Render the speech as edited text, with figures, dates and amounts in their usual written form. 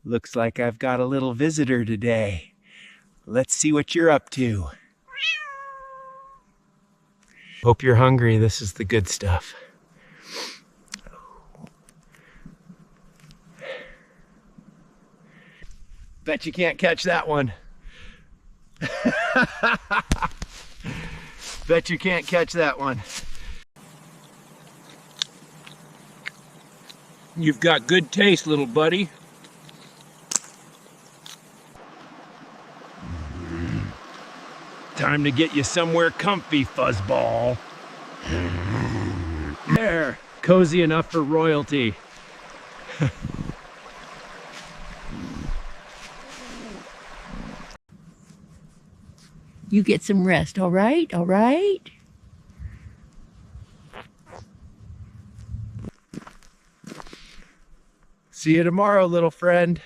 Looks like I've got a little visitor today. Let's see what you're up to. Hope you're hungry. This is the good stuff. Bet you can't catch that one. Bet you can't catch that one. You've got good taste, little buddy. Time to get you somewhere comfy, fuzzball. There, cozy enough for royalty. You get some rest, all right? All right? See you tomorrow, little friend.